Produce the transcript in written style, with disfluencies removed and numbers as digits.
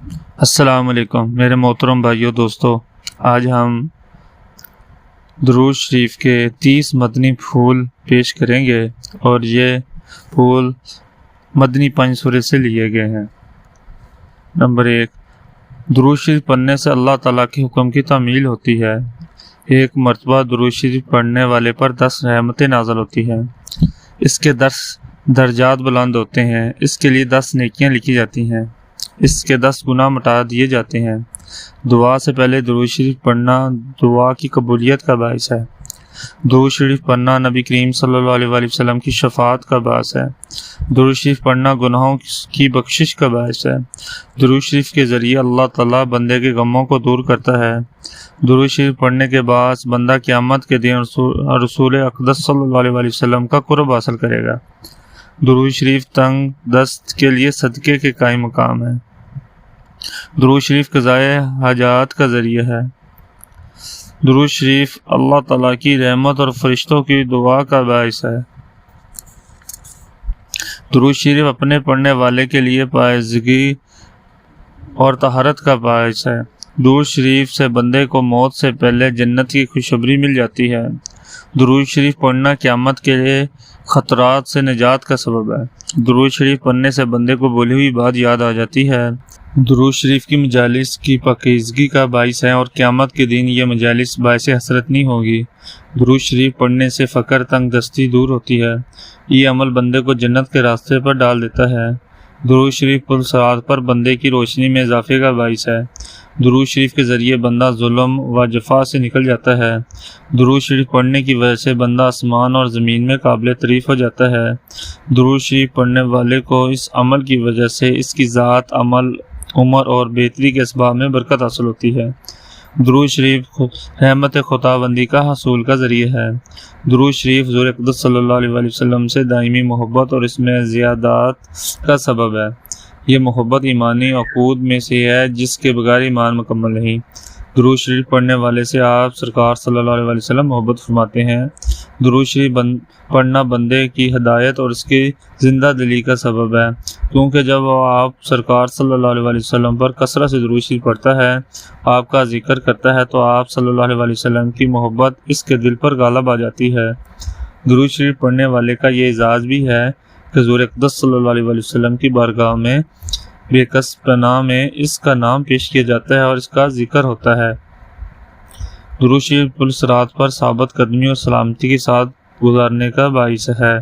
السلام علیکم میرے محترم بھائیو دوستو، آج ہم درود شریف کے 30 مدنی پھول پیش کریں گے اور یہ پھول مدنی پنج سورے سے لیے گئے ہیں۔ نمبر 1، درود شریف پڑھنے سے اللہ تعالیٰ کے حکم کی تعمیل ہوتی ہے۔ ایک مرتبہ درود شریف پڑھنے والے پر 10 رحمتیں نازل ہوتی ہیں۔ اس کے 10 درجات بلند ہوتے ہیں۔ اس کے لیے 10 نیکیاں لکھی جاتی ہیں۔ اس کے 10 گناہ مٹا دیے جاتے ہیں۔ دعا سے پہلے درود شریف پڑھنا دعا کی قبولیت کا باعث ہے۔ درود شریف پڑھنا نبی کریم صلی اللہ علیہ وآلہ وسلم کی شفاعت کا باعث ہے۔ درود شریف پڑھنا گناہوں کی بخشش کا باعث ہے۔ درود شریف کے ذریعے اللہ تعالیٰ بندے کے غموں کو دور کرتا ہے۔ درود شریف پڑھنے کے بعد بندہ قیامت کے دن رسول اقدس صلی اللہ علیہ وآلہ وسلم کا قرب حاصل کرے گا۔ درود شریف تنگ دست کے لیے صدقے کے قائم مقام ہے۔ درود شریف قضائے حاجات کا ذریعہ ہے۔ درود شریف اللہ تعالیٰ کی رحمت اور فرشتوں کی دعا کا باعث ہے۔ درود شریف اپنے پڑھنے والے کے لیے پائیزگی اور طہارت کا باعث ہے۔ درود شریف سے بندے کو موت سے پہلے جنت کی خوشخبری مل جاتی ہے۔ درود شریف پڑھنا قیامت کے لیے خطرات سے نجات کا سبب ہے۔ درود شریف پڑھنے سے بندے کو بولی ہوئی بات یاد آ جاتی ہے۔ درود شریف کی مجالس کی پاکیزگی کا باعث ہے اور قیامت کے دن یہ مجالس باعث حسرت نہیں ہوگی۔ درود شریف پڑھنے سے فقر تنگ دستی دور ہوتی ہے۔ یہ عمل بندے کو جنت کے راستے پر ڈال دیتا ہے۔ درود شریف پل صراط پر بندے کی روشنی میں اضافے کا باعث ہے۔ درود شریف کے ذریعے بندہ ظلم و جفا سے نکل جاتا ہے۔ درود شریف پڑھنے کی وجہ سے بندہ آسمان اور زمین میں قابل تعریف ہو جاتا ہے۔ درود شریف پڑھنے والے کو اس عمل کی وجہ سے اس کی ذات، عمل، عمر اور بہتری کے اسباب میں برکت حاصل ہوتی ہے۔ درود شریف رحمت خداوندی کا حصول کا ذریعہ ہے۔ درود شریف حضور اقدس صلی اللہ علیہ وآلہ وسلم سے دائمی محبت اور اس میں زیادات کا سبب ہے۔ یہ محبت ایمانی عقود میں سے ہے جس کے بغیر ایمان مکمل نہیں۔ درود شریف پڑھنے والے سے آپ سرکار صلی اللہ علیہ وآلہ وسلم محبت فرماتے ہیں۔ درود شریف پڑھنا بندے کی ہدایت اور اس کی زندہ دلی کا سبب ہے، کیونکہ جب وہ آپ سرکار صلی اللہ علیہ وآلہ وسلم پر کثرت سے درود شریف پڑھتا ہے، آپ کا ذکر کرتا ہے، تو آپ صلی اللہ علیہ وآلہ وسلم کی محبت اس کے دل پر غالب آ جاتی ہے۔ درود شریف پڑھنے والے کا یہ اعزاز بھی ہے کہ حضور اقدس صلی اللہ علیہ وآلہ وسلم کی بارگاہ میں بے کس پناہ میں اس کا نام پیش کیا جاتا ہے اور اس کا ذکر ہوتا ہے۔ درود شریف پل صراط پر ثابت قدمی اور سلامتی کے ساتھ گزارنے کا باعث ہے۔